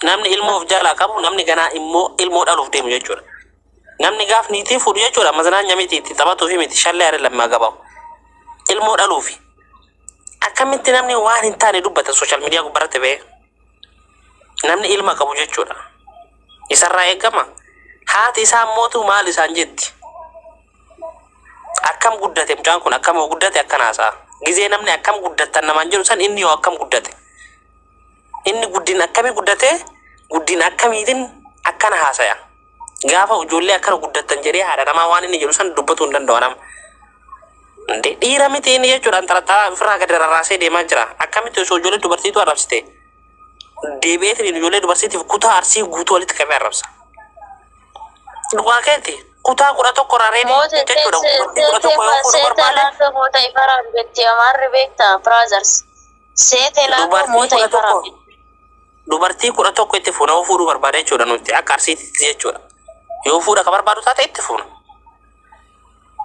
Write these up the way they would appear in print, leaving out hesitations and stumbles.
namni ilmoo of jalaa qabu namni ganaa immoo ilmoo dhaluuf deemu jechuudha. Namni gaaf niitii fuudhu jechuudha masanaa nyamiti itti taphatuu fi miti shallee yaada lammaa qabamu ilmoo dhaluufi. Akkamitti namni waan hin taane dubbata sooshaal miidiyaa gubbaratti ba'e namni ilma qabu jechuudha. Isarraa eegama haati isaa mootu maal isaan jetti. Akkam guddate mucaan kun akkam guddate akkanaasaa gizee namni akkam guddattan namaan jedhu san inni yoo akkam guddate. Inni guddin akkamii guddate guddin akkamiitiin akkana haasaya. Gaafa ijoollee akkana guddattan jedhee haadha namaa waan inni jedhu san dubbatu hin danda'u nama. Dhiira miti inni jechuudhaan tarataa ofirraa gadi rarraasee deemaa jira. Akkamitti osoo ijoollee dubartiitu arrabsite deebi'eetiin ijoollee dubartiitiif kutaa Arsii guutuu walitti qabee arrabsa. Dhugaa keetti kutaa 11 raaree jechuudha. 11 yoo fuudhu barbaade. Moota ifaraan beekti amaarri beekta brothers. Seete laafoo moota ifaraan. Dubartii 11 itti fuuna yoo fuudhu barbaade jechuudha nuti akka Arsiitti jechuudha. Yoo fuudha ka barbaadu taate itti fuuna.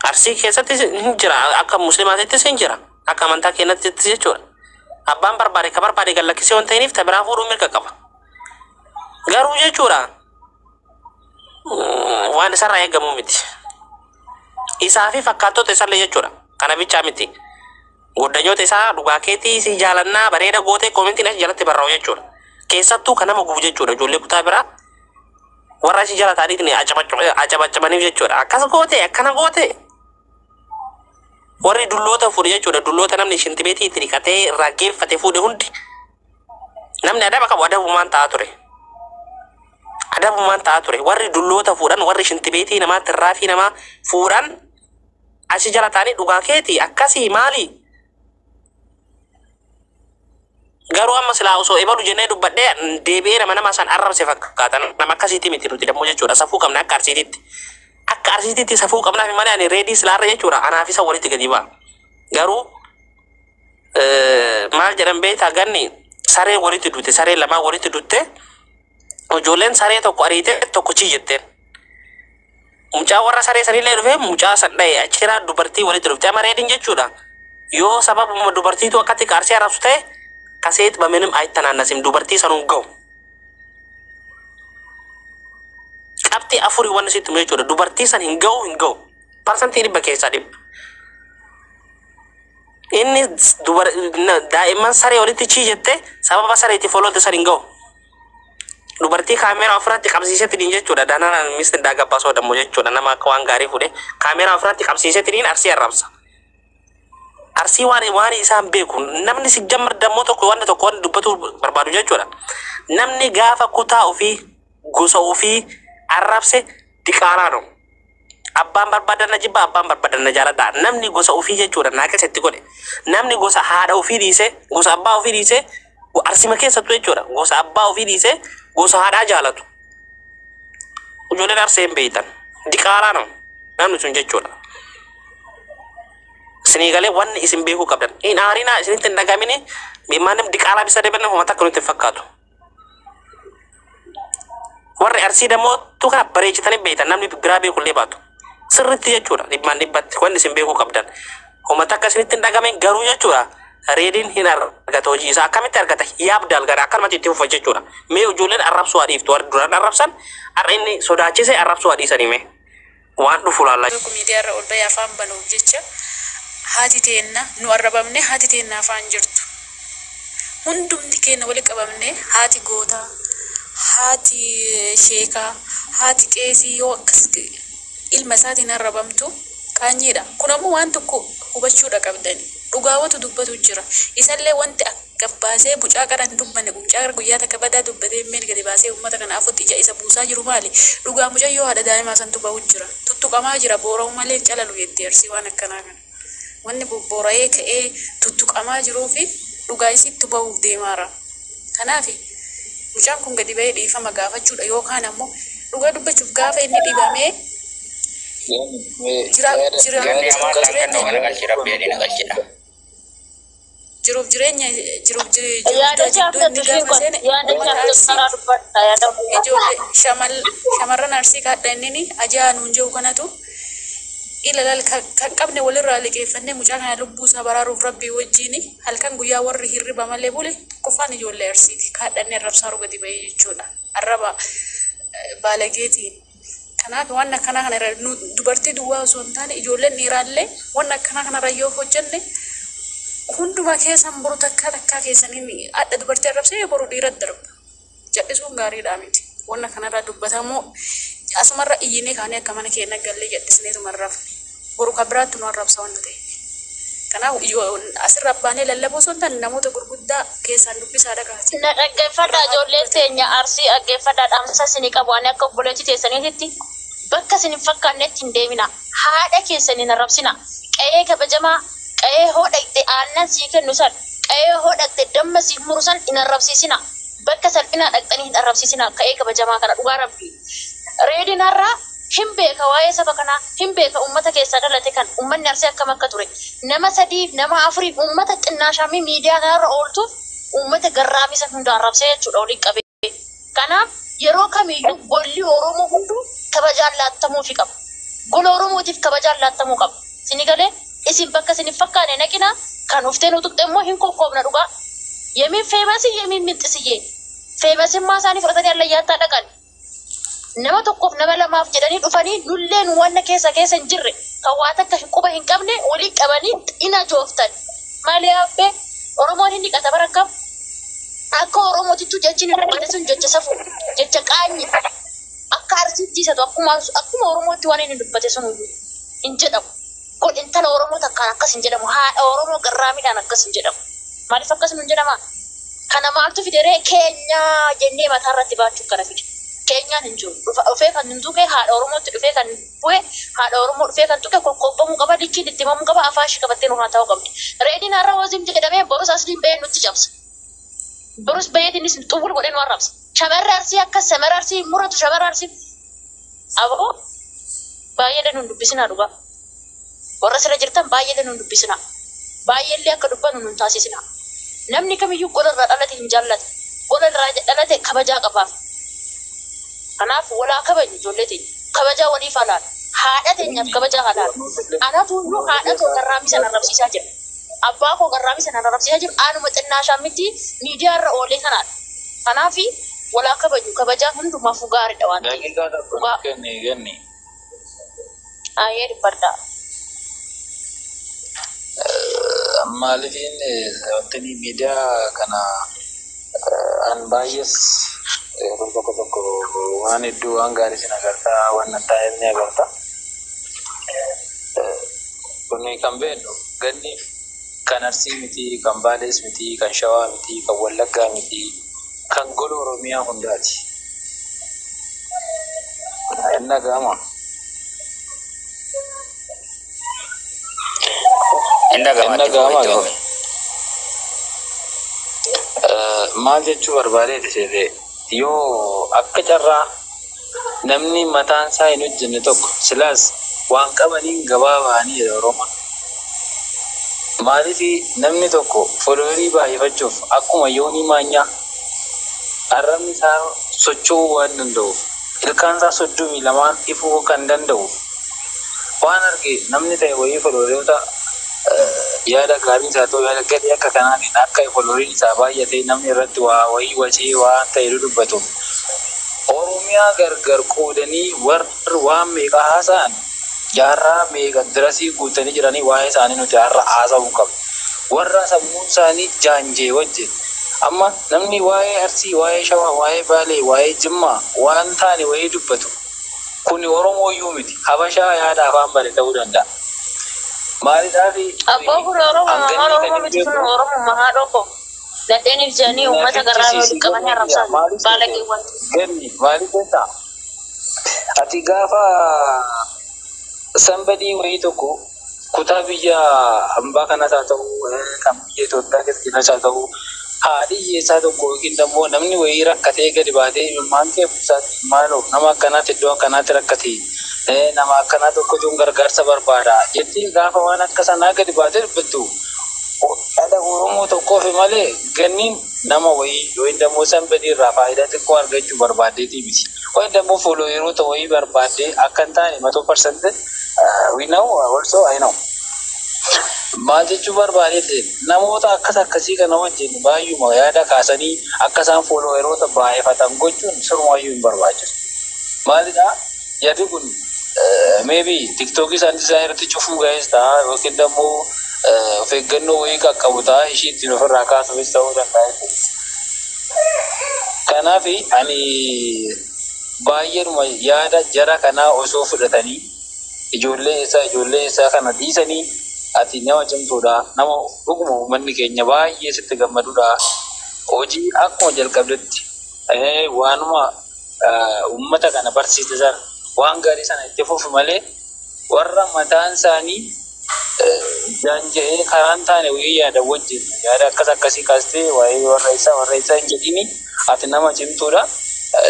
Arsii keessatti hin jira akka musliimaatittis hin jira akka amantaa keenyattis jechuudha. Abbaan barbaade ka barbaade gallakkisee waan ta'iniif tabiraa fuudhuu mirga qaba. Garuu jechuudha waan isarraa eegamu miti. Isaa fi fakkaattota isallee jechuudha. Kana bichaa miti. Goddanyoota isaa dhugaa keetii si jaalannaa bareeda gootee koomentiin as jalatti barraa'u jechuudha. Keessattuu kan nama gubu jechuudha ijoollee kutaa biraa. Warra achi jala taa'aniitiin acabacabaniif jechuudha. Akkas goote akkana goote. Warri dulloota fuudhe jechuudha. Dulloota namni shintibeetii itti dhiqatee irraa geeffate fuudhe hundi. Namni adaba qabu adabumaan ta'a ture. Adabumaan ta'a ture. Warri dulloota fuudhan warri shintibeetii namaa tirraafii namaa fuudhan achi jala taa'anii dhugaa keetii akkasii maali? Garuu amma silaa osoo ebalu jennee dubbadhee deebi'ee nama san arrabse fakkaatan nama akkasiitti miti nuti dammoo jechuudha. Safuu qabna akka Arsiititti. Akka Arsiititti safuu qabnaaf malee ani reedii silaarra jechuudha. Anaaf isa walitti gadi ba'a. Garuu maal jedhan beektaa ganni saree walitti duute saree lamaa walitti duute ijoolleen saree tokko ariite tokko chii jetteen. Mucaa warra saree sanillee dhufe mucaa san dha'e achirraa dubartii walitti dhufte ama reediin jechuudha. Yoo sababuma dubartiitu akkatti Arsii arrabsu ta'e kaseet bamenim aytanaannasim dubartii sanuun ga'u. Qabxii afurii wanni sitti himu jechuudha. Dubartii san hin ga'u. Parsantii 100 keessaa 100. Inni daa'imman saree walitti chii jette sababa sareetiif oloolte san hin ga'u. Dubartii kaameeraa ofirratti qabsiiseetiin jechuudha. Danaan misti daagabbaa soodammoo jechuudha. Nama akka waan gaarii fuudhee kaameeraa ofirratti qabsiiseetiin Arsii arrabsa. Arsii waan isaan beeku namni si jammar dammoo tokko waan tokko waan dubbatu barbaadu jechuudha. Namni gaafa kutaa ofii gosa ofii arrabse diqaaraadho. Abbaan barbaadan na jibba abbaan barbaadan na jaaladha. Namni gosa ofii jechuudha naa keessatti godhe. Namni gosa haadha ofii dhiise gosa abbaa ofii dhiise Arsima keessattuu jechuudha. Gosa abbaa ofii dhiise gosa haadhaa jaalatu. Ijoolleen Arsee hin beektan diqaaraadho namni sun jechuudha. Sinigalee wanni isin beekuu qabdan. In aarina isinitti hin dhagamini bimaanim diqaalaa bisa deebiin uummata akka nuti fakkaatu. Warri Arsii dammoo tu kana bareechitanii beektan namni biraa beekullee baatu. Sirriitti jechuudha dhibmaan dhibbatti wanni isin beekuu qabdan. Uummata akka isinitti hin dhagamin garuu jechuudha. Reediin hin argata hojii isaa akkamitti argata yaabdaal gara akkanumatti itti fufa jechuudha. Mee ijoolleen arrabsuu adiiftu warri duraan arrabsan har'a inni sodaachisee arrabsuu adiisanii mee waan dhufu laallaa. Miidiyaarra ol bahee afaan banuuf jecha haati teenna nu arrabamne haati teenna afaan jirtu. Hundumti keenya wali qabamne haati gootaa, haati sheekaa, haati qeesii yoo akkasitti ilma isaatiin arrabamtu kaanyiidha. Kun ammoo waan tokko hubachuudha qabdani. Dhugaawwatu dubbatu jira. Isallee wanti akka baasee bucaa qaran dubbanne bucaa guyyaa takka badaa dubbatee meel gadi baasee uummata kanaaf ija isa buusaa jiru maali? Dhugaa mucayyoo haadha daa'imaa santu bahu jira. Tuttuqamaa jira boora'u malee calalu jettee Arsii waan akkanaa kana. Wanni bobbora'ee ka'ee tuttuqamaa jiruu fi dhugaa isitti bahuuf deemaara. Kanaaf mucaan kun gadi ba'ee dhiifama gaafachuudha yookaan ammoo dhugaa dubbachuuf gaafa inni dhibamee jiruuf jireenya shamarran Arsii kaadha inni ajaa nuun jiru kanatu ilaalal kan qabne walirraa liqeeffannee mucaa kana lubbuu isaa baraaruuf rabbii wajjin halkan guyyaa warri hirriba malee bule qofaan ijoollee Arsiiti kaadhannee rabsaa rugati bahee jechuudha. arraba baalageetiin. Kanaaf waan akkana kana dubartii duwwaa osoo hin taane ijoolleen dhiiraallee waan akkana kanarra yoo hojjenne hunduma keessan boru takkaa keessanii adda dubartii arrabsee boru dhiiratti darba. Jal'isuun gaariidhaa miti. Waan kanarraa dubbatamu asumarra iyyinee kaanee akka mana keenya gallee jal'isneetuma arrabne. Boru kan biraatti nu arrabsa waan ta'eef. Kanaaf asirra baanee lallabuu osoo hin taane namoota gurguddaa keessaan dubbisaa dhagaati. Na dhaggeeffadhaa ijoolleen teenya arsii dhaggeeffadhaa dhaamsa isinii qabu waan akka obboleettii teessaniitti bakka isin hin fakkaannetti hin deemina. Haadha keessan hin arrabsina. Qe'ee kabajamaa qe'ee hodhaqxe aannan sii kennu san qe'ee hodhaqxe damma sii muru san hin arrabsiisina. Bakka salphinaa dhaqxanii hin arrabsiisina qe'ee kabajamaa kana dhugaa rabbi. Reedinarraa hin beeka waa'ee saba kanaa hin beeka uummata keessaa dhalate kan uummanni arsii akkam akka ture. Nama sadiif nama afuriif uummata xinnaashamii miidiyaa kanarra ooltuuf uummata garraamii san hunda arrabsee jechuudha waliin qabee. Kanaaf yeroo kamiyyuu golli Oromoo hunduu kabajaan laattamuufi qaba. Gola Oromootiif kabajaan laattamuu qaba. Sini galee isin bakka isin hin fakkaane naqina kan uftee nu tuqxe immoo hin kokkoobna dhugaa. Yemiin feemasii yemiin minxisiyyee. Feemasimmaa isaanii fudhatanii allayyaattaa dhaqan. Nama tokkoof nama lamaaf jedhanii dhufanii nulleen wanna keessa hin jirre kan waa takka quba hin qabne walii qabanii ina jooftan. Maali abbee Oromoon hin dhiqata barakkam. Akka Oromootittu jechi ni dubbate sun jecha safu jecha qaanyi akka arsiitti isatu akkuma Oromootti waan inni dubbate sun hin jedhamu. Kun intala Oromoo takkaan akkas hin jedhamu. Haadha Oromoo garraamiidhaan akkas hin jedhamu. Maaliif akkas hin jedhama? Kana maaltu fideree keenya jennee mataa irratti baachuuf kana fide. Keenyaan hin jiru. Dhufee kan hin tuqe haadha Oromootti dhufee kan bu'e haadha Oromoo dhufee kan tuqe kokkobbamuu qaba lichiin itti himamuu qaba afaan ishee qabattee nurraa ta'uu qabdi. Reediin har'a hoosiin jedhamee borus asliin bahee nutti cabsa. Borus baheetiinis xuwwul godhee nu arrabsa. Shamarri arsii akkas shamarri arsii hin muratu shamarri arsii. Aboo baay'ee danuun dubbisinaa dhugaa. Warra sira jirtan baay'ee danuun dubbisinaa. Baay'eellee akka dubbannu nun taasisinaa. Namni kamiyyuu gola irraa dhalate hin jaallatu. Gola irraa dhalate kabajaa qabaaf. Kanaaf walaa kabaju ijoollee teenya. Kabajaa waliif alaala. Haadha teenyaaf kabajaa alaala. Anatu iyyuu haadha koo garraamii sana arrabsiisaa jira. Abbaa koo garraamii sana arrabsiisaa jiru. Aanuma xinnaashaa miti miidiyaa irra oolee kanaadha. Kanaaf walaa kabaju kabajaa hundumaafuu gaariidha waan ta'eef. Ayyee dubbadhaa. Maaliifin wanti miidiyaa kana an baay'ees tokko waan hedduu waan gaarii sin agartaa waan taa'e ni agarta. Kuni kan beeknu ganni kan Arsii miti kan Baalees miti kan Shawaa miti kan Wallaggaa miti kan gola Oromiyaa hundaati. Inna gama. Inna gama. Maal jechuu barbaadee dhufee yoo akka carraa namni mataan isaa hin hojjenne tokko silaas waan qabaniin gabaa ba'anii jedha Oromoon. Maaliif namni tokko foloorii baay'ifachuuf akkuma yoonii maanyaa arrabni isaa socho'uu waan danda'uuf ilkaan isaa 32 ifuu kan danda'uuf waan arge namni ta'e wayii folooriyoota yaada gaarii isaa ta'uu yaada gadii akka kanaatiin akka foloriin isaa baay'atee namni irratti waa wayii wacee waan ta'e dubbatu. Oromiyaa gargar qoodanii warri waan meeqa haasa'an jaarraa meeqa dirasii guutanii jiranii waa'ee isaanii nuti har'a haasa'uu qabna. Warra sammuun isaanii jaanjee wajjin. Amma namni waa'ee Arsii, waa'ee Shawaa, waa'ee Baalee, waa'ee Jimmaa waan taane wayii dubbatu. Kuni Oromoo iyyuu miti. Habashaa yaada afaan bare ta'uu danda'a. Maaliidhaaf Abbaa gurra Oromoo miti sun Oromoo mahaa dhokko. Dadheeniif jedhanii uummata garraamii waliin qabanii arrabsan baalageewwan. Ganni maaliif jecha ati gaafa somebody wayii tokko kutaa biyya hambaa kanas haa ta'u kan biyya Itoophiyaa keessatti haa ta'u haadhi hiyyeessaa tokko yookiin immoo namni wayii rakkatee gadi baatee ilmaan kee buusaatti maaloo nama akkanaatti iddoo akkanaatti rakkatee nama akkanaa tokkotu gargaarsa barbaada jettee gaafa waan akka sanaa gadi baatee dubbattu dhala Oromoo tokkoof malee ganniin nama wayii yookiin immoo somebody irraa faayidaa xiqqoo argachuu barbaaddeetii miti. Yookiin immoo folooyeroota wayii barbaaddee akka hin taane 100% we know also I know. Maal jechuu barbaadeeti namoota akkas akkasii kana wajjin baay'uma yaada kaasanii akka isaan foolooweroota baay'ifatan gochuun sirrumayyuu hin barbaachisu. Maalidhaa yaadi kun maybe tiktookii isaan irratti cufuu ga'es ta'a yookiin immoo of eeggannoo wayii qaqqabu ta'a ishii ittiin ofirraa kaasuufis ta'uu danda'a. Kanaaf ani baay'eedhuma yaada jara kanaa osoo fudhatanii ijoollee isaa kana dhiisanii ati nama cimtuudha nama dhuguma uummanni keenya baay'ee sitti gammaduudha. Hojii akkuma jalqabdetti waanuma uummata kana barsiisan waan gaarii sana itti fufu malee warra mataan isaanii jaanja'ee karaan taane wayii yaada wajjin yaada akkasii kaastee waa'ee warra isaa hin jedhini ati nama cimtuudha.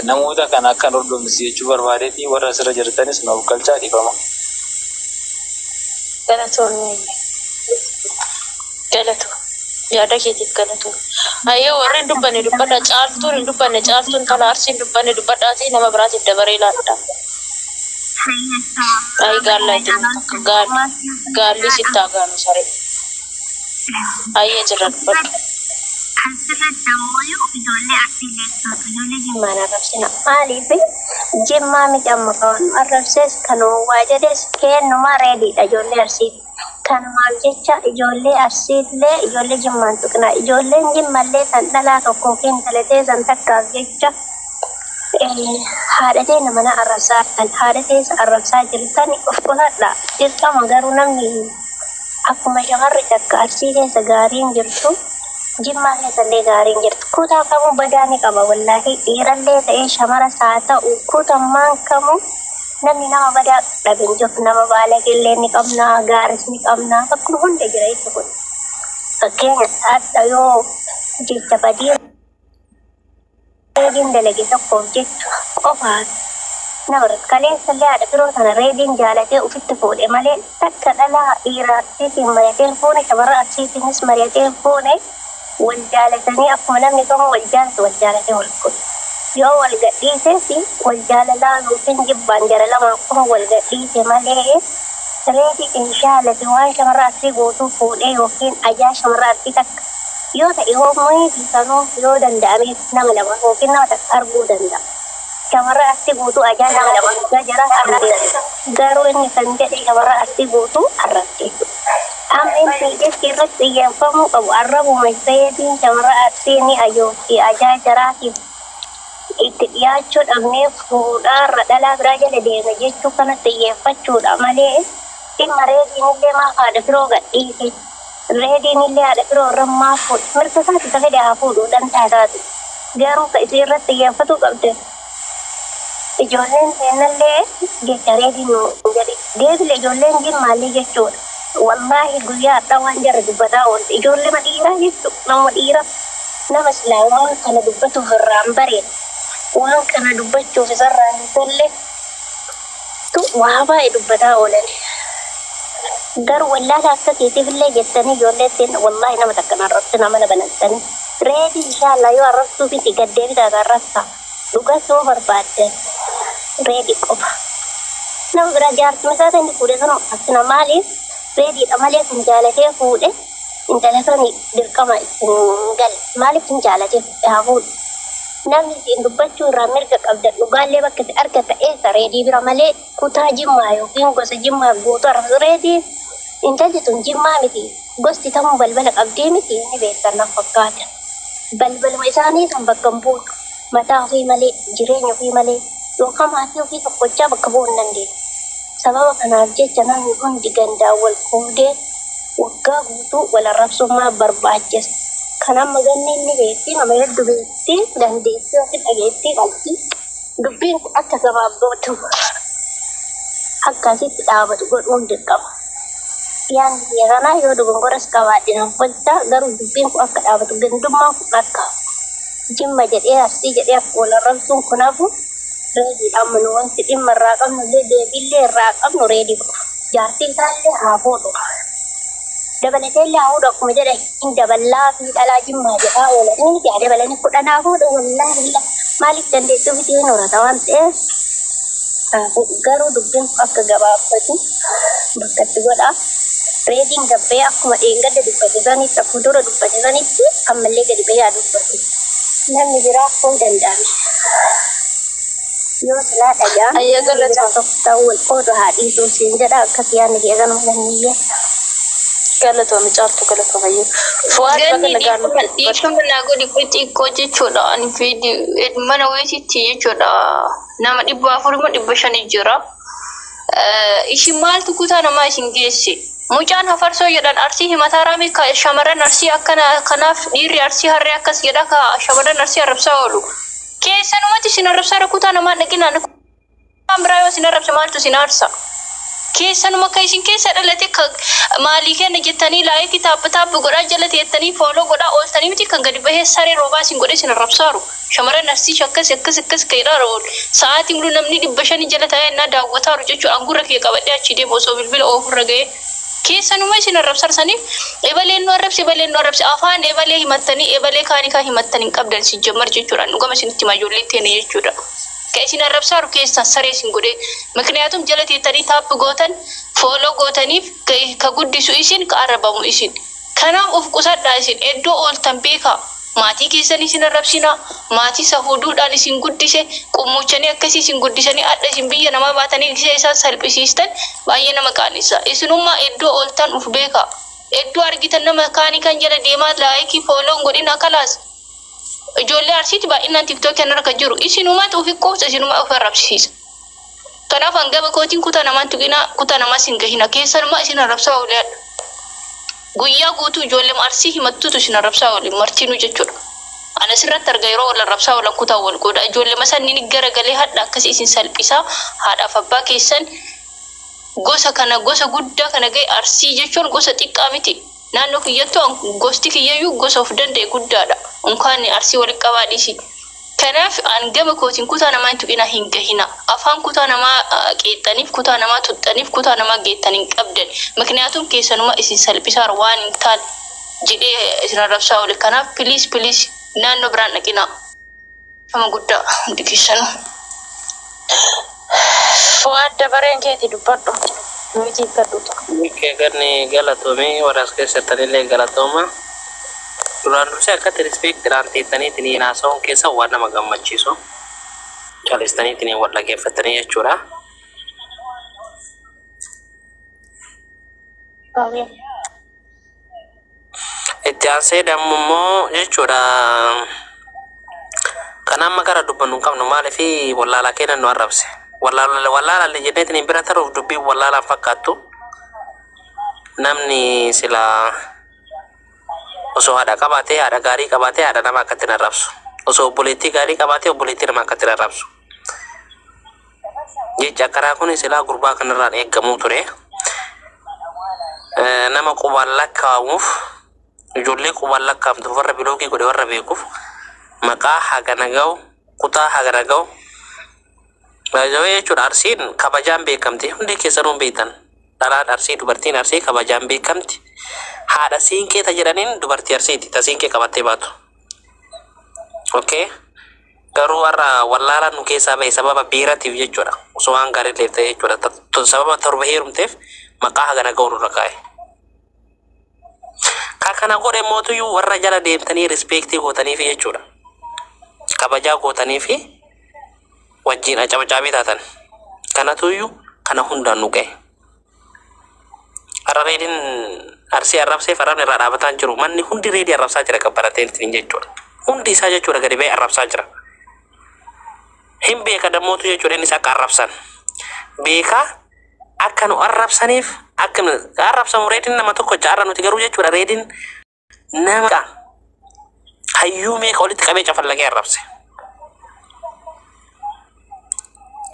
Namoota kana akka hordofnis jechuu barbaadeeti warra asirra jirtanis naaf galchaa dhiifama. Galatu yaada keetiif galatu. Ayyoo warri hin dubbanne dubbadha caaltuun hin dubbanne caaltuun tala arsii hin dubbanne dubbadhaati nama biraatiif dabaree laadha. Ayi gaallaati gaalli sitti agaanu saree. Ayyee jirra dubbadhu. Mana rabsina maaliif jimmaa miti amma kawan arrabsees kanuma waa jedhes kennuma reediidha ijoollee arsiiti. Kanumaaf jecha ijoollee arsiillee ijoollee jimmaan tuqna ijoolleen jimmallee kan dhalaa tokkoo talatee san takkaaf jecha haadhatee namana arrabsaatan haadhatee arrabsaa jirtan of qoladha. Dirqama garuu namni akkuma shamarri takka arsii keessa gaariin jirtu jimmaa keessallee gaariin jirtu. Kutaa kamuu badaa ni qaba wallaahi dhiirallee ta'ee shamaras haa ta'u kutammaan kamuu namni nama badaa dhabin jiru nama baalageellee ni qabna gaaris ni qabna bakkuma hunda jira itti kun. Fakkeenya haadha yoo jecha badii reediin dalage tokkoof jechu qofaat nama kaleessallee haadha biroo sana reediin jaalatee ofitti fuudhe malee takka dhalaa dhiira arsiitiin mari'atee fuune shamarra arsiitiinis mari'atee fuune wal jaalatanii akkuma namni kamuu wal jaalatee wal fuudhe. Yoo wal gadhiiseesi wal jaalalaa yookiin jibbaan jara lama akkuma wal gadhiise malee reedii inshaalati waan shamarra arsii guutuu fuudhee yookiin ajaa shamarra arsii takka yoo ta'e hoomuu sanuu yoo danda'ameef nama lama yookiin nama takka arguu danda'a. Shamarra arsii guutuu ajaa nama lama jara arguu garuu inni kan jedhe shamarra arsii guutuu arrabse. Ammeen fiigeessi irratti xiyyeeffamuu qabu arrabuma reediin shamarra arsii ni ayyoofi ajaa jaraatiif itti dhiyaachuu dhabnee fuudhaarra dhalaa biraa jala deema jechuu kana xiyyeeffachuudha malee dhimma reediinillee maaf haadha biroo gadhiise reediinillee haadha biroo irra maaf fuudhe mirga isaati isa fedhe haa fuudhuu dantaa isaati garuu ka isii irratti xiyyeeffatuu qabde ijoolleen seennallee jecha reediin jedhe deebile ijoolleen jimmaallee jechuudha wallaahi guyyaa har'a waan jarra dubbataa oolte ijoollee dhiiraa jechuu nama dhiira nama islaamaa kana dubbatuuf irraan bareeda. Waan kana dubbachuuf isarraa hin tolle waa baay'ee dubbataa oolan. Garuu wallaala akkasiitiifillee jettanii ijoolleettiin wallaahi nama takkan arrabsi nama na banattanii. Reedii inshaallah yoo arrabsuu miti gaddeebitaa arrabsa. Dhugas yoo barbaaddan reedii qofa. Nama biraa jaartima isaa inni fuudhe sana akkasuma maaliif reediidha malee kun jaalatee fuudhe intala sanii dirqama ittiin gale maaliif hin jaalatee haa fuudhe. Namni ittiin dubbachuu irraa mirga qabda dhugaallee bakka itti argata eessa reedii bira malee kutaa jimmaa yookiin gosa jimmaa guutuu arrabsu reedii intalli tun jimmaa miti gosti tamuu balbala qabdee miti ni beektan na fakkaata. Balbaluma isaanii kan bakka hin buutu mataa ofii malee jireenya ofii malee yookaan maatii ofii tokkochaa bakka bu'uu hin dandeenye. Sababa kanaaf jecha namni hundi gandaan wal fuudhee waggaa guutuu wal arrabsummaa barbaachisa. Kan amma ganni inni beekti nama hedduu beekti dandeettii yookiin dhageettii qabdi. Dubbiin kun akka gabaabbatu akkasitti dhaabatu godhuun dirqama. Yaanni biyya kanaa yoo dogongoras qabaadhe nan folta garuu dubbiin kun akka dhaabatu gandummaan kun akka jimma jedhee arsii jedhee akka wal arrabsuun kun hafu reediidhaan manu wanti dhimma irraa qabnu illee deebiillee irraa qabnu reedii qofa. Jaartii isaallee haa fuudhu. Dabalateellee haa fuudhu akkuma jedhe hin daballaa fi dhalaa jimmaa jedhaa oolan. Inni yaa dabalanii fudhanaa fuudhu wallaahi maaliif dandeettuu fi hin horata waan ta'eef garuu dubbiin kun akka gabaabbatu bakka itti godhaa. Reediin gabbee akkuma dheengadda dubbate sanitti akkuma dura dubbate sanitti ammallee gadi bahee dubbatu. Namni biraa akkuma hin danda'ame. Yoo silaa dhagaa Ayya galata. ta'uu wal qoodu haadhii suusiin jedha akkas yaadni kee ganuma ganniyya. Galatoomii caaltu galatoomii. Fuwaad bakka Ganni nagaan dhiifama naa godhi xiqqoo jechuudha. Ani fedhi mana weetitti jechuudha. Nama 400-500 jira. Isin maaltu kutaa namaa isin geesse? Mucaan hafarsoo jedhan arsii himataa raamii shamarran arsii akkana kanaaf dhiirri arsii harree akkas jedha ka shamarran arsii arrabsaa oolu. Keessanumatti isin arrabsaa kutaa namaa dhaqinaan kan biraa yoo isin arrabsa maaltu isin aarsa? Keessanuma akka isin keessa dhalate maalii kenna jettanii laayee kitaaba godhaa jala teettanii fooloo godhaa ooltanii miti kan gadi bahee saree roobaa isin godhe isin arrabsaaru. Shamarran arsii akkas ka'edha oolu. Sa'aatii muluu namni 500 jala taa'ee innaa daawwataaru jechuudha. Angurra kee qabadhee achi deemu osoo bilbila ofirra ga'ee. Keessanuma isin arrabsarsaniif ebaleen nu arrabse afaan ebalee himattanii ebalee kaanikaa himattanii qabdan isin jammar jechuudha. Dhugama isinitti majoollee teene jechuudha. Kaisin arrabsaaru keessan saree isin godhe mikniyaatum jala teettanii taappi gootan fooloo gootaniif ka guddisu isin ka arrabamu isin. Kanaaf of qusadhaa isin iddoo ooltan beekaa. Maatii keessan isin arrabsina maatii sahuduudhaan isin guddise qummuchanii akkasii isin guddisanii adda isin biyya namaa baatanii isaan salphisiistan baay'ee nama qaanisa. Isinummaa iddoo ooltan uf beekaa. Iddoo argitan nama kaanii kan jala deemaa laayikii fooloon godhina kalaas. Ijoollee arsiiti baay'inaan tiktookii kan argaa jiru. Isinummaatu ofi qoobsa isinummaa of arrabsiisa. Kanaaf hangaba kootiin kutaa namaan tuqina kutaa namaa isin gahina keessanummaa isin arrabsaa ooleedha. Guyyaa guutuu ijoollee arsii himattuutu isin arrabsaa oole martiinuu jechuudha. Anas irratti argaa yeroo wal arrabsaa oolan kutaa wal godha. Ijoollee masanniin garagalee hadha akkasii isin salphisaa haadhaaf abbaa keessan gosa guddaa kana ga'e arsii jechuun gosa xiqqaa miti. Naannoo kiyyattuu gosti kiyyayyuu gosa of danda'e guddaadha. Unkaan arsii walitti qabaadhisi. Kanaaf hangama kootiin kutaa namaa hin tuqina hin gahina. Afaan kutaa namaa qeexxaniif, kutaa namaa tuxxaniif, kutaa namaa geettaniin qabdan. Mikniyaatum keessanuma isin salphisaa waan hin taane jedhee isin arrabsaa oole. Kanaaf piliis naannoo biraan dhaqina. Nama guddaa hundi keessanuu. Fuwaad dabareen keetii dubbadhu. Nuti gadhuuta. Keegarni galatoomii waraas keessattanillee galatooma. Duraan dursee akkatti rispeektiidhaan teettaniitiin haasa'uun keessa waan nama gammachiisu. Calistaniitiin wal dhaggeeffattanii jechuudha. Itti aansee dammoo jechuudha. Kan amma gara dubbannu hin qabnu maaliifi wallaalaa kennan nu arrabse. Wallaalaan jenneetiin bira taruuf dubbii wallaalaan fakkaattu. Namni sila osoo haadha qabaatee haadha gaarii qabaatee haadha nama akkatti arrabsu. Osoo obboleettii gaarii qabaatee obboleettii nama akkatti arrabsu. Jecha karaa kun silaa gurbaa kanarraan eegamuu ture. Nama qubaan lakkaa'amuuf ijoollee qubaan lakkaa'amtuuf warra biloogii godhe warra beekuuf maqaa hagana ga'u kutaa hagana ga'u. Baay'ee jechuudha arsiin kabajaan beekamti hundi keessanuu beektan. Dhalaan arsii dubartiin arsii kabajaan beekamti. Haadha siinqee jedhaniin dubartii arsiiti ta siinqee qabattee baatu. Okay. Garuu warra wallaalaan nu keessaa bahe sababa biiratiif jechuudha. Osoo waan gaarii illee ta'e jechuudha. Sababa torba heerumteef maqaa hagana ga'u nurra kaa'e. Kana godhe mootuyyuu warra jala deemtanii rispeektii gootaniif jechuudha. Kabajaa gootaniif wajjin acabacaabii taatan. Kanatuyyuu kana hundaan nu ga'e. Har'a reediin arsii arrabsee farabni irraa dhaabataa jiru. Manni hundi reedii arrabsaa jira qabbarateen jechuudha. Hundi isaa jechuudha gadi ba'ee arrabsaa jira. Hin beeka dammootu jechuudha innis akka arrabsan. Beekaa akka nu arrabsaniif akka arrabsamu reediin nama tokko jaarra nuti garuu jechuudha reediin nama hayyuu meeqa walitti qabee cafallaqee arrabse.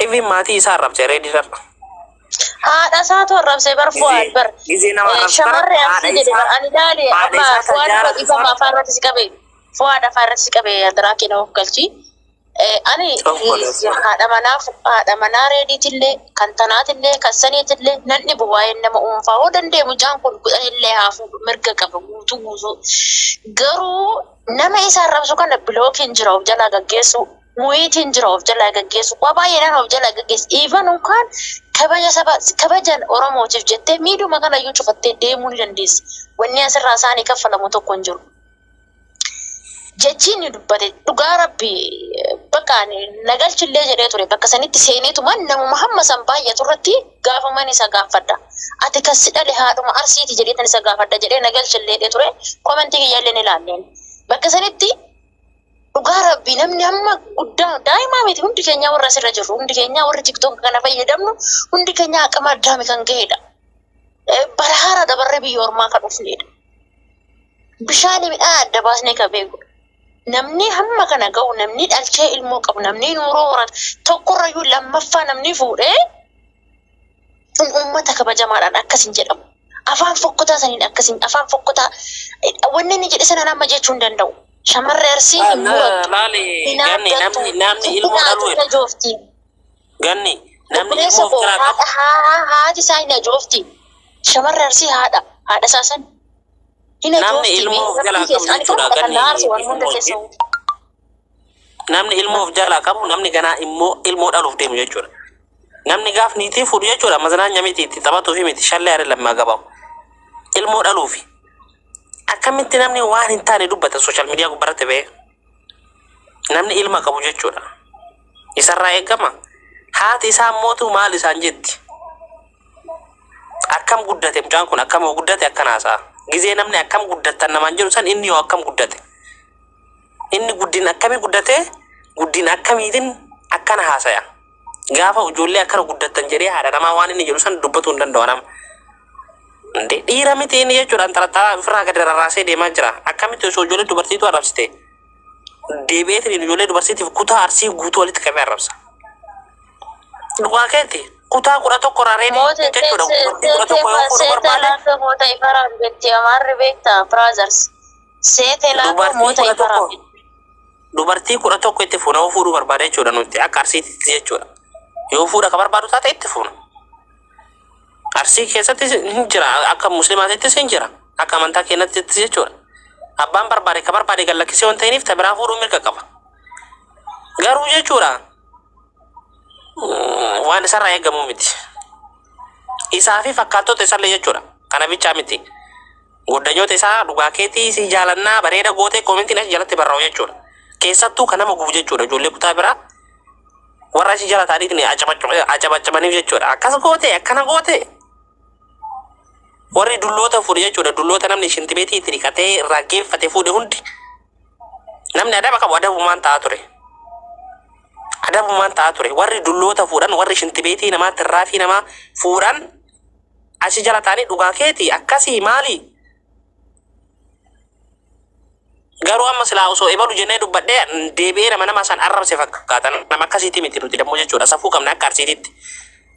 Even maatii isaa arrabse reediin irra. Haadha isaatu arrabsee bar Fuwaad bar. Shamarree arsii jedhe bar ani ilaali amma Fuwaad ifama afaan irratti si qabe. Fuwaad afaan irratti si qabe daraa kenna of galchi. Ani haadha manaa reediitillee kan tanaatillee kan saniitillee nan dhibu waa'een nama dhuunfaa hoo danda'e mucaan kun kudhanillee haafuu mirga qaba guutuu. Garuu nama isa arrabsu kana bilookiin jira of jalaa gaggeessu Muyitiin jira of jalaa gaggeessu. Waa baay'eedhaan of jalaa gaggeessu. Even unkaan kabajan Oromootiif jettee miidhuma kana iyyuu cufattee deemuu ni dandeessi. Wanni asirraa isaanii kaffalamu tokko hin jiru. Jechiin ni dubbate dhugaa rabbii bakka nagalchillee jedhee ture bakka sanitti seeneetuma namuma hamma san baay'atu irratti gaafaman isa gaafadha. Ati kan si dhale haadhuma arsiiti jedheetan isa gaafadha jedhee nagalchillee jedhee ture komentii kiyyaallee ni ilaalleen. Bakka sanitti dhugaa rabbii namni hamma guddaa daa'imaa miti hundi keenya warra asirra jirru hundi keenya warri tiktook kana fayyadamnu hundi keenya aqama addaami kan ga'edha. Bara haaraa dabarree biyya ormaa kan dhufnedha. Bishaan midhaan adda baasnee kan beekudha. Namni hamma kana ga'u namni dhalchee ilmoo qabu namni nuuroo horatu tokkorrayyuu lammaffaa namni fuudhee uummata kabajamaadhaan akkasin jedhamu. Afaan fokkotaa saniin akkasin afaan fokkotaa wanni inni jedhe sana nama jechuu hin danda'u. Shamarree arsii hin murattu. Namni ilmoo dhaluu joofti. Ganni namni ilmoo ofirraa qabu. Haati isaa hin ajoofti. Shamarree arsii haadha isaasan. Namni ilmoo of jalaa qabu jechuudha ganni. Namni ilmoo of jalaa qabu namni ganaa ilmoo dhaluuf deemu jechuudha. Namni gaaf niitii fuudhu jechuudha mazanaanya miti itti taphatuu fi miti shallee aare lammaa gabamu. Ilmoo dhaluufi. Akkamitti namni waan hin taane dubbata sooshaal miidiyaa gubbaratti ba'e. Namni ilma qabu jechuudha. Isarraa eegama. Haati isaa mootuu maal isaan jetti. Akkam guddate mucaan kun akkam guddate akkanaasaa. Gizee namni akkam guddatan namaan jedhu san inni yoo akkam guddate. Inni guddin akkamii guddate guddin akkamiitiin akkana haasaya. Gaafa ijoollee akkana guddatan jedhee haadha namaa waan inni jedhu san dubbatuu hin danda'u nama. Dhiira miti inni jechuudha antarataa ofirraa gadi rarraasee deemaa jira. Akkamitti osoo ijoollee dubartiitu arrabsite. Deebi'eetiin ijoollee dubartiitiif kutaa arsii guutuu walitti qabee arrabsa. Dhugaa keetti. Kutaa 11 rareen jechuudha. Kutaa 11 yoo fuudhu barbaade. Moota ifaraan beekti amarri beekta brothers. Seete laafaa moota ifaraan. Dubartii 11 itti fuuna yoo fuudhuu barbaade jechuudha nuti akka arsiititti jechuudha. Yoo fuudha ka barbaadu taate itti fuuna. Arsii keessatti hin jira akka musliimaatittis hin jira akka amantaa keenyattis jechuudha. Abbaan barbaade ka barbaade gallakkisee waan ta'iniif tabiraa fuudhuu mirga qaba. Garuu jechuudha. Waan isarraa eegamu miti. Isaa fi fakkaattoota isallee jechuudha. Kana bichaa miti. Goddanyoota isaa dhugaa keetii si jaalannaa bareeda gootee koomentiin as jalatti barraa'u jechuudha. Keessattuu kan nama gubu jechuudha ijoollee kutaa biraa. Warra si jala taa'aniitiin acabacabaniif jechuudha. Akkas goote akkana goote. Warri dulloota fuudhe jechuudha. Dulloota namni shintibeetii itti dhiqatee irraa geeffate fuudhe hundi. Namni adaba qabu adabumaan ta'a ture. Adabumaan ta'a ture. Warri dulloota fuudhan warri shintibeetii namaa tirraafii namaa fuudhan achi jala taa'anii dhugaa keetii akkasii maali? Garuu amma silaa osoo ebalu jennee dubbadhee deebi'ee nama san arrabse fakkaatan nama akkasiitti miti nuti dammoo jechuudha. Safuu qabna akka arsiititti.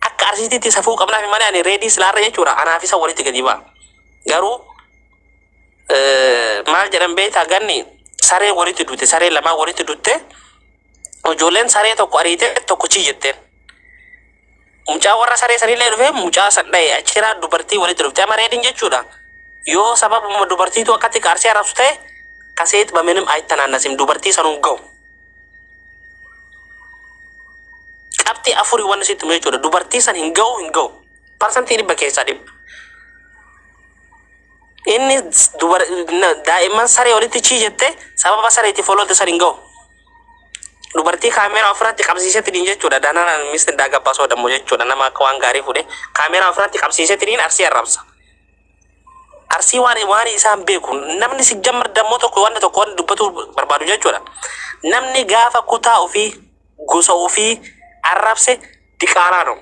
Akka arsiititti safuu qabnaaf malee ani reedii silaarra jechuudha. Anaaf isa walitti gadi ba'a. Garuu maal jedhan beektaa ganni saree walitti duute saree lamaa walitti duute ijoolleen saree tokko ariite tokko jetteen. Mucaa warra saree sanillee dhufe mucaa san dha'e achiraa dubartii walitti dhufte amma reediin jechuudha. Yoo sababa dubartiitu akkatti qaarsee arrabsu ta'e kaseet bamenim ayitanaannasim dubartii sanuun ga'u. Qabxii afurii wanni sitti jechuudha. Dubartii san hin ga'u. Parsantii 100 keessaa 100. Inni daa'imman saree walitti jette sababa sareetti foloote san hin ga'u. Dubartii kaameeraa ofirratti qabsiisetti dhiin jechuudha. Daanaan misti daagabbaa soodammoo jechuudha. Nama akka waan gaarii fuudhee kaameeraa ofirratti qabsiisetti dhiin arsii arrabsa. Arsii waan isaan beeku namni si jammar dammoo tokko waan dubbatu barbaadu jechuudha. Namni gaafa kutaa ofii gosa ofii arrabse diqaalaa no.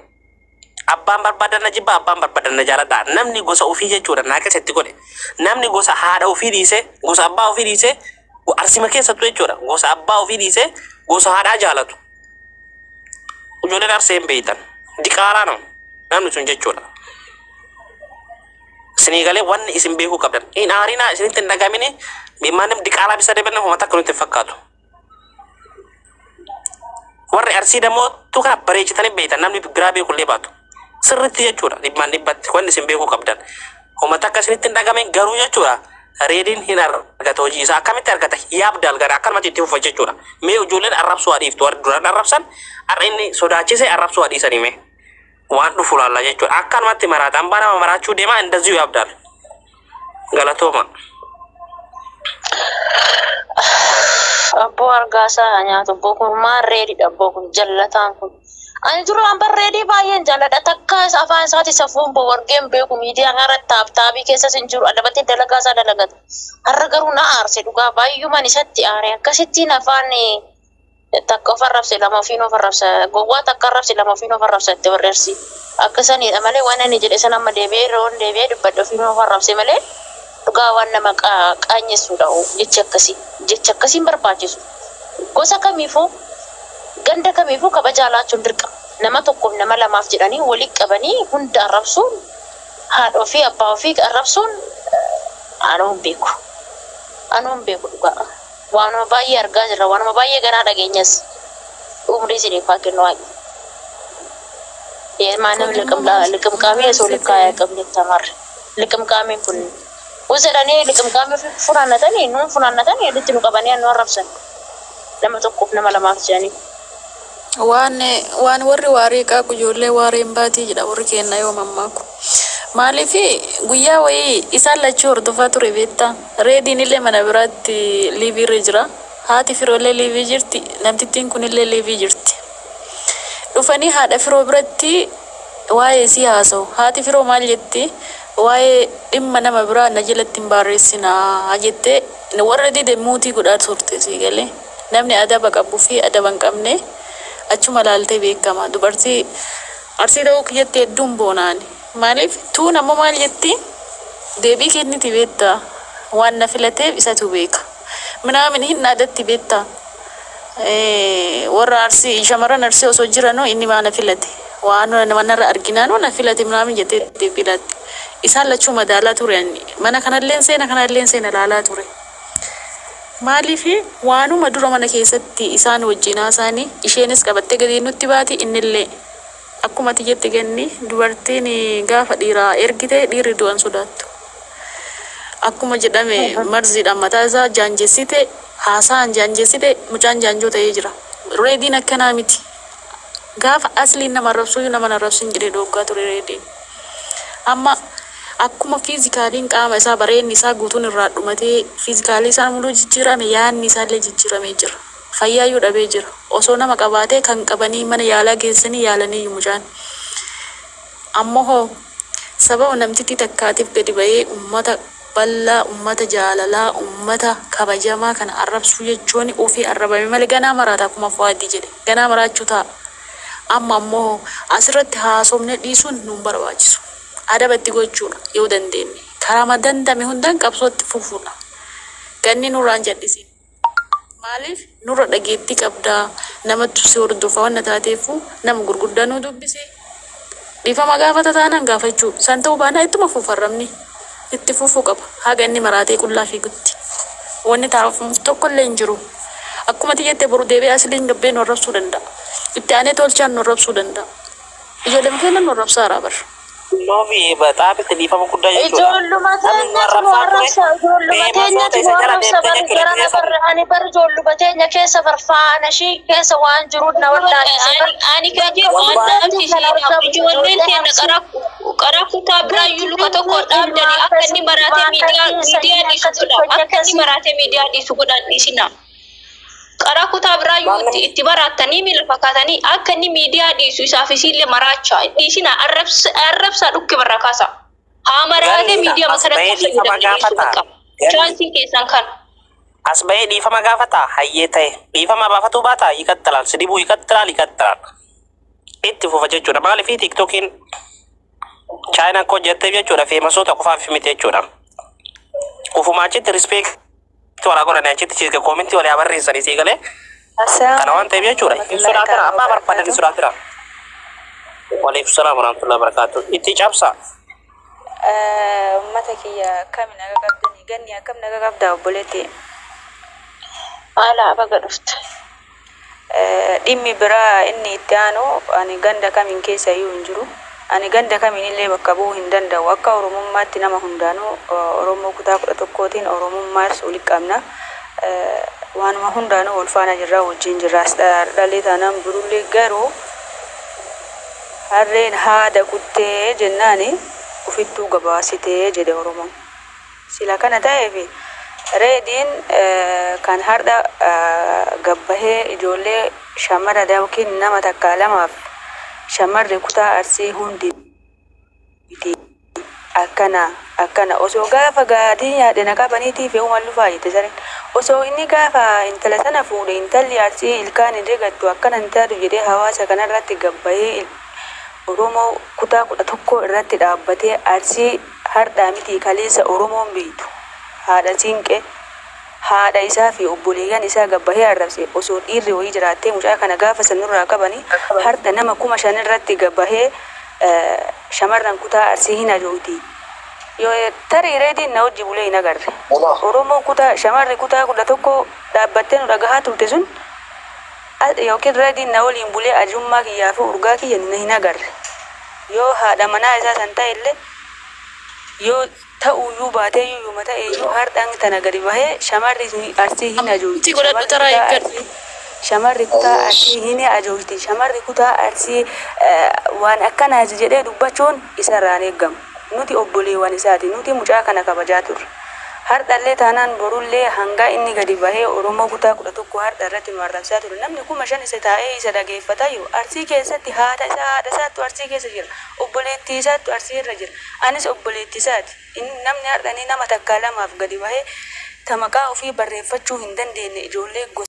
Abbaan barbaadan na jibba abbaan barbaadan na jaaladha. Namni gosa ofii jechuudha naa keessatti godhe. Namni gosa haadha ofii dhiise gosa abbaa ofii dhiise arsima keessattuu jechuudha. Gosa abbaa ofii dhiise gosa haadhaa jaalatu. Ijoolleen arsee hin beeytan. Diqaalaa no. Namni sun jechuudha. Sinigalee wanni isin beekuu qabdan. Hin aarinaa isinitti hin dhagamini beemaanim diqaalaa bisa deebiin nama takka nutti fakkaatu. Warri arsii dammoo tukaa bareechitanii beeytan namni biraa beekullee baatu. Sirriitti jechuudha dhibban dhibbatti wanni isin beekuu qabdan. Homa takka isinitti hin dhagamin garuu jechuudha reediin hin argata hojii isaa akkamitti argata yaabdaal gara akkanumatti itti fufa jechuudha. Mee ijoolleen arrabsuu adiiftu warri duraan arrabsan har'a inni sodaachise arrabsuu adiisanii mee waan dhufu laalla jechuudha. Akkanumatti maraata hambaa nama maraachuu deemaa indazii yaabdaal galatooma. Abboo argaasaa nyaatu abboo kun maan reedidha abboo kun jallataan kun. Ani dura an barreedii baay'een jaalladha takka afaan isaati safuun boorgeen beeku miidiyaa irratti taabii keessas hin jiru adabattee dalagaa isaa dalagata. Har'a garuu na aarse dhugaa baay'umaan isatti aare akkasittiin afaan takka of arrabse lama ofiin of arrabsa gowwaa takka arrabse lama ofiin of arrabsa itti barreessi. Akkasaniidha malee waan inni jedhe san amma deebi'ee roon deebi'ee dubbadhe ofiin of arrabse malee dhugaa waan nama qaanyeessuudha jecha akkasiin barbaachisu. Gosa kamiifuu ganda kamiifuu kabaja laachuun dirqama. Nama tokkoof nama lamaaf jedhanii walitti qabanii hunda arrabsuun haadha ofii abbaa ofii arrabsuun anuun beeku dhugaa. Waanuma baay'ee argaa jirra waanuma baay'ee ganaa dhageenyas umrii isiniif haa kennu waaqni. Maanam liqimqaamii osoo likkaayaa qabne tamarre liqimqaamiin kun usedhanii liqimqaamii funaannatanii nuun funaannatanii editti nu qabanii nu arrabsan nama tokkoof nama lamaaf jedhanii. Waan warri waarii qaaqu ijoollee waareen baatii jedha warri kenna yoo mammaaku. Maaliif guyyaa wayii isaan lachuu hordofaa ture beektaa reediin illee mana biraatti liivii irra jira haati firoollee liivii jirti namtittiin kunillee liivii jirti. Dhufanii haadha firoo biratti waa'ee si haasa'u haati firoo maal jetti waa'ee dhimma nama biraa na jalatti hin barreessinaa jettee warra dide muutii godhaa turte si galee namni adaba qabuu fi adaba hin qabne. Achuma laaltee beekama dubartii arsii ta'uu kiyyatti hedduun boonaani maaliif tuun ammoo maal jetti deebii kenniti beektaa waan na filateef isatu beeka minaamin hin aadatti beektaa warra arsii shamarran arsii osoo jiranoo inni maa na filate waan manarra arginaanoo na filate minaamin jettee deebiidhaatti isaan lachuu madaalaa ture mana kanalleen seena laalaa ture. Maaliif waanuma dura mana keessatti isaan wajjinaa isaanii isheenis qabattee gadi nutti baati innillee akkuma tiyyetti ganni dubartiin gaafa dhiiraa ergite dhiirri du'an sodaattu. Akkuma jedhame marziidhaan mataa isaa jaanjessite haasaan jaanjessite mucaan jaanjoo ta'ee jira. Reediin akkanaa miti. Gaafa asliin nama arrabsuu nama arrabsin jedhee doggaa ture reediin. Amma akkuma fiizikaaliin qaama isaa bareenni isaa guutuun irraa dhumatee fiizikaalii isaa muluu jijjiirame yaadni isaallee jijjiiramee jira. Fayyaayyuu dhabee jira. Osoo nama qabaatee kan qabanii mana yaalaa geessanii yaalanii mucaan. Ammoo sababa namtitti takkaatiif gadi bahee uummata bal'aa, uummata jaalalaa, uummata kabajamaa kana arrabsuu jechuun ofii arrabame malee ganaa maraata akkuma Fuwaadii jedhe. Ganaa maraachuu ta'a. Amma ammoo asirratti haasofne dhiisuun nuun barbaachisu. Adabatti gochuudha yoo dandeenye karaa dandame hundaan qabsootti fufuudha. Ganni nurraan jal'isiin maaliif nurra dhageettii qabdaa namatti si hordofa waan taateefu nama gurguddaa nu dubbisee dhiifama gaafata taanaan gaafachuu san ta'uu baanaa ittuma fufarramni itti fufuu qaba haga inni maraatee qullaa fiigutti wanni taa'amuuf tokkollee hin jiru. Akkuma xiyyeettee boru deebi'ee asliin gabbee nu arrabsuu danda'a itti aanee tolchaan nu arrabsuu danda'a ijoolleen keenya nu arrabsaa barra. Novi bata tapi tadi fama kuda itu. Ijoolluma teenya keessa farfaana shii keessa waan jiruun na ani kaje waan ijoolleen keenya qara kutaa biraa iyyuu luka tokko dhaabdanii akka inni baraatee miidiyaa dhiisu godhan dhiisina. Qara kutaa biraa iyyuu itti baraatanii miila fakkaatanii akka inni miidiyaa dhiisu isaaf isiillee maraachaa dhiisina arrabsaa dhukke barra kaasa. Haa maraatee miidiyaa masaratti fayyadamanii chaansii keessan kan. As bayi dhiifama gaafata hayyee ta'e dhiifama baafatu baata hiikattalaan sidibuu hiikattalaan itti fufa jechuudha maaliif tiktokiin chaayinaan koo jettee jechuudha feemasoota qofaaf miti jechuudha ufumaa achitti rispeekt wala godhanii achitti chiiska koomintii walii barreessanii sii galee kana waan ta'eef jechuudha hin sodaatira abbaa barbaadan hin sodaatira waliif salaam warahmatullahi wabarakatuh itti cabsa. Ummata kiyya akkami naga qabdanii ganni akkam naga qabdaa obboleetti. Haala baga dhufte. Dhimmi biraa inni itti aanu ani ganda kamiin keessa iyyuu hin jiru. ani ganda kamiinillee bakka bu'uu hin danda'u. Akka Oromummaatti nama hundaanuu Oromoo kutaa 11tiin Oromummaas walitti qabna. Waanuma hundaanuu wal faana jirra wajjin jirraas dhalli taanaan birullee garuu harreen haada kuttee jennaani ufittuu gabaasitee jedhe Oromoon. Sila kana ta'eef reediin kan har'a gabbahee ijoollee shamara yookiin nama takka lamaaf shamarri kutaa Arsii hundi akkana osoo gaafa gaadii nyaadhina qabaniitiif uuman lufaa jette saren osoo inni gaafa intala sana fuudhe intalli Arsii ilkaan hin rigattu akkana hin taatu jedhee hawaasa kanarratti gabbahee Oromoo kutaa 11 irratti dhaabbatee Arsii har'aa miti kaleessa Oromoon beektu haadha siinqee haadha isaa fi obboleeyyan isaa gabbahee arrabse osoo dhiirri wayii jiraattee mucaa kana gaafa sanurraa qabanii har'a nama 5,000 irratti gabbahee shamarran kutaa Arsii hin ajooti. Yoo tarii reediin na hojii bulee hin agarre. Oromoon kutaa shamarri kutaa 11 dhaabbattee nu dhagahaa turte sun yookiin reediin na waliin bulee ajummaa kiyyaa fi urgaa kiyya hin agarre. Yoo haadha manaa isaa san ta'e illee yoo ta'uyyuu baatee iyyuu mata eeyyuu har'aan tana gadi bahee shamarri Arsii hin ajooti. Shamarri kutaa Arsii hin ajooti. Shamarri kutaa Arsii waan akkanaas jedhee dubbachuun isarraan eegamu. Nuti obboleewwan isaati. Nuti mucaa kana kabajaa turre. Har'allee taanaan borullee hanga inni gadi bahee Oromoo kutaa 11 har'a irratti nu arrabsaa ture. Namni 5,000 isa taa'ee isa dhageeffata yoo Arsii keessatti haadha isaatu Arsii keessa jira. Obboleettii isaatu Arsii irra jira. Anis obboleettii isaati. Namni har'anii nama takka lamaaf gadi bahee ta maqaa ofii barreeffachuu hin dandeenye ijoollee